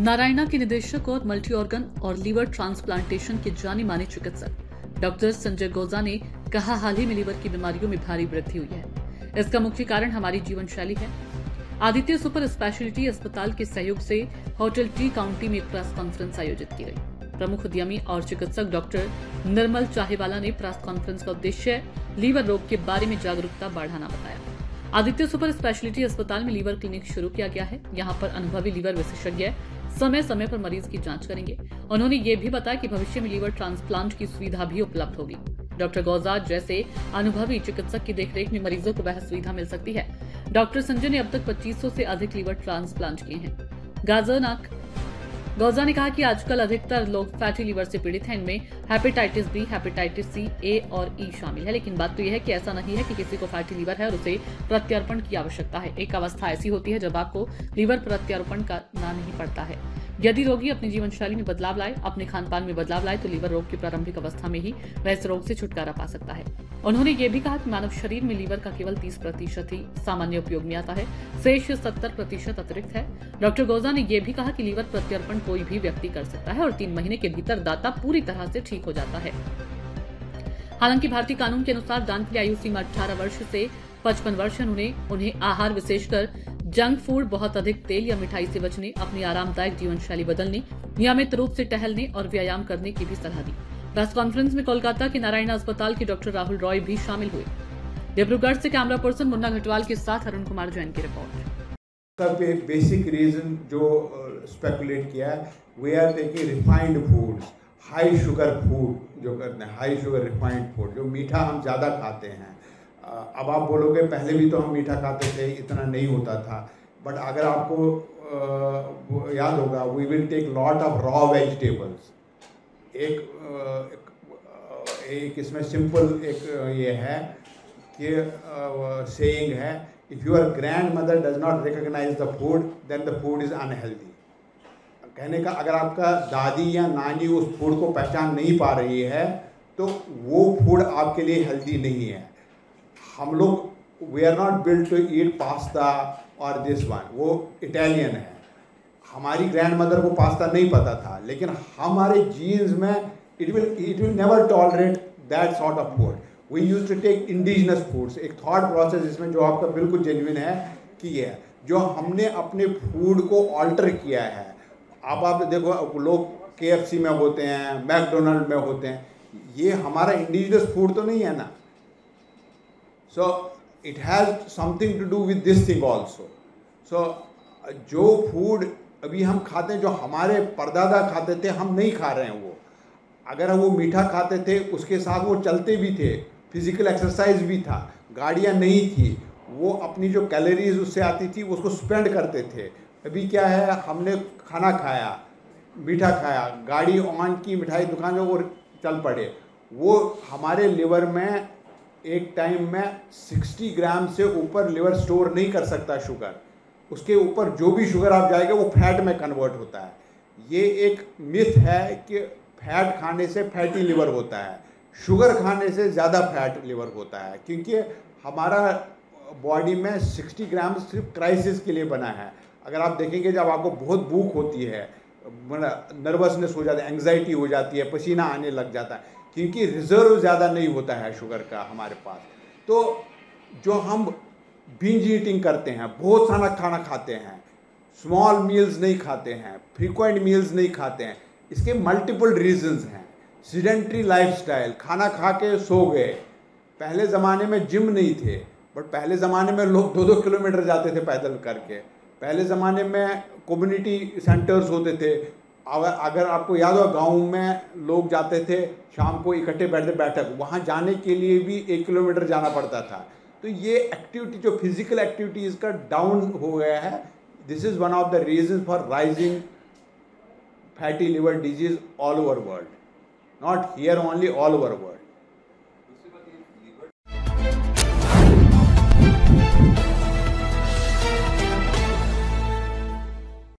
नारायणा के निदेशक और मल्टी ऑर्गन और लीवर ट्रांसप्लांटेशन के जाने माने चिकित्सक डॉक्टर संजय गोजा ने कहा, हाल ही में लीवर की बीमारियों में भारी वृद्धि हुई है। इसका मुख्य कारण हमारी जीवन शैली है। आदित्य सुपर स्पेशलिटी अस्पताल के सहयोग से होटल टी काउंटी में प्रेस कॉन्फ्रेंस आयोजित की गई। प्रमुख उद्यमी और चिकित्सक डॉक्टर निर्मल चाहेवाला ने प्रेस कॉन्फ्रेंस का उद्देश्य लीवर रोग के बारे में जागरूकता बढ़ाना बताया। आदित्य सुपर स्पेशलिटी अस्पताल में लीवर क्लिनिक शुरू किया गया है। यहाँ पर अनुभवी लीवर विशेषज्ञ समय समय पर मरीज की जांच करेंगे। उन्होंने ये भी बताया कि भविष्य में लीवर ट्रांसप्लांट की सुविधा भी उपलब्ध होगी। डॉक्टर गौजा जैसे अनुभवी चिकित्सक की देखरेख में मरीजों को वह सुविधा मिल सकती है। डॉक्टर संजय ने अब तक 2500 से अधिक लीवर ट्रांसप्लांट किए हैं। गौजा ने कहा कि आजकल अधिकतर लोग फैटी लीवर से पीड़ित हैं। इनमें हेपेटाइटिस बी, हेपेटाइटिस सी, ए और ई शामिल है। लेकिन बात तो यह है कि ऐसा नहीं है कि किसी को फैटी लीवर है और उसे प्रत्यारोपण की आवश्यकता है। एक अवस्था ऐसी होती है जब आपको लीवर प्रत्यारोपण करना नहीं पड़ता है। यदि रोगी अपनी जीवन शैली में बदलाव लाए, अपने खान पान में बदलाव लाए, तो लीवर रोग की प्रारंभिक अवस्था में ही वह इस रोग से छुटकारा पा सकता है। उन्होंने ये भी कहा कि मानव शरीर में लीवर का केवल 30% ही सामान्य उपयोग में आता है, शेष 70% अतिरिक्त है। डॉक्टर गौजा ने यह भी कहा कि लीवर प्रत्यारोपण कोई भी व्यक्ति कर सकता है और 3 महीने के भीतर दाता पूरी तरह से ठीक हो जाता है। हालांकि भारतीय कानून के अनुसार दान के लिए आयु सीमा 18 वर्ष से 55 वर्ष है। उन्हें आहार विशेषकर जंक फूड, बहुत अधिक तेल या मिठाई से बचने, अपनी आरामदायक जीवन शैली बदलने, नियमित रूप से टहलने और व्यायाम करने की भी सलाह दी। प्रेस कॉन्फ्रेंस में कोलकाता के नारायणा अस्पताल के डॉक्टर राहुल रॉय भी शामिल हुए। डिब्रूगढ़ से कैमरा पर्सन मुन्ना घटवाल के साथ अरुण कुमार जैन की रिपोर्ट। बेसिक रीजन जो स्पेकुलेट किया है, we are taking refined foods, high sugar food जो करते हैं, हाई शुगर रिफाइंड फूड, जो मीठा हम ज़्यादा खाते हैं। अब आप बोलोगे पहले भी तो हम मीठा खाते थे, इतना नहीं होता था, बट अगर आपको याद होगा, we will take lot of raw vegetables. एक इसमें सिंपल एक ये है कि सेइंग है, if your grandmother does not recognise the food then the food is unhealthy. कहने का अगर आपका दादी या नानी उस फूड को पहचान नहीं पा रही है तो वो फूड आपके लिए हेल्दी नहीं है। हम लोग we are not build to eat pasta और दिस वन, वो इटालियन है। हमारी ग्रैंड मदर को पास्ता नहीं पता था, लेकिन हमारे जीन्स में it will never tolerate that sort of food. We use to take indigenous foods. एक थॉट प्रोसेस इसमें जो आपका बिल्कुल जेन्युइन है कि ये जो हमने अपने फूड को ऑल्टर किया है। अब आप देखो, लोग KFC में होते हैं, मैकडोनल्ड में होते हैं, ये हमारा इंडिजिनस फूड तो नहीं है ना। So it has something to do with this thing also. So जो फूड अभी हम खाते हैं, जो हमारे परदादा खाते थे, हम नहीं खा रहे हैं वो। अगर वो मीठा खाते थे, उसके साथ वो चलते भी थे, फिजिकल एक्सरसाइज भी था, गाड़ियाँ नहीं थी, वो अपनी जो कैलोरीज उससे आती थी उसको स्पेंड करते थे। अभी क्या है, हमने खाना खाया, मीठा खाया, गाड़ी ऑन की, मिठाई दुकान में वो चल पड़े। वो हमारे लिवर में एक टाइम में 60 ग्राम से ऊपर लिवर स्टोर नहीं कर सकता शुगर। उसके ऊपर जो भी शुगर आप जाएंगे वो फैट में कन्वर्ट होता है। ये एक मिथ है कि फैट खाने से फैटी लिवर होता है, शुगर खाने से ज़्यादा फैट लिवर होता है, क्योंकि हमारा बॉडी में 60 ग्राम सिर्फ क्राइसिस के लिए बना है। अगर आप देखेंगे, जब आपको बहुत भूख होती है, नर्वसनेस हो जाता है, एंग्जाइटी हो जाती है, पसीना आने लग जाता है, क्योंकि रिजर्व ज़्यादा नहीं होता है शुगर का हमारे पास। तो जो हम बिंज ईटिंग करते हैं, बहुत सारा खाना खाते हैं, स्मॉल मील्स नहीं खाते हैं, फ्रीक्वेंट मील्स नहीं खाते हैं, इसके मल्टीपल रीजंस हैं। सीडेंट्री लाइफस्टाइल, खाना खा के सो गए। पहले ज़माने में जिम नहीं थे, बट पहले ज़माने में लोग 2-2 किलोमीटर जाते थे पैदल करके। पहले ज़माने में कम्युनिटी सेंटर्स होते थे। अगर आपको याद हो, गाँव में लोग जाते थे शाम को इकट्ठे बैठते, बैठक वहाँ जाने के लिए भी 1 किलोमीटर जाना पड़ता था। तो ये एक्टिविटी, जो फिजिकल एक्टिविटीज़ का डाउन हो गया है, this is one of the reason for rising fatty liver disease all over world, not here only, all over world.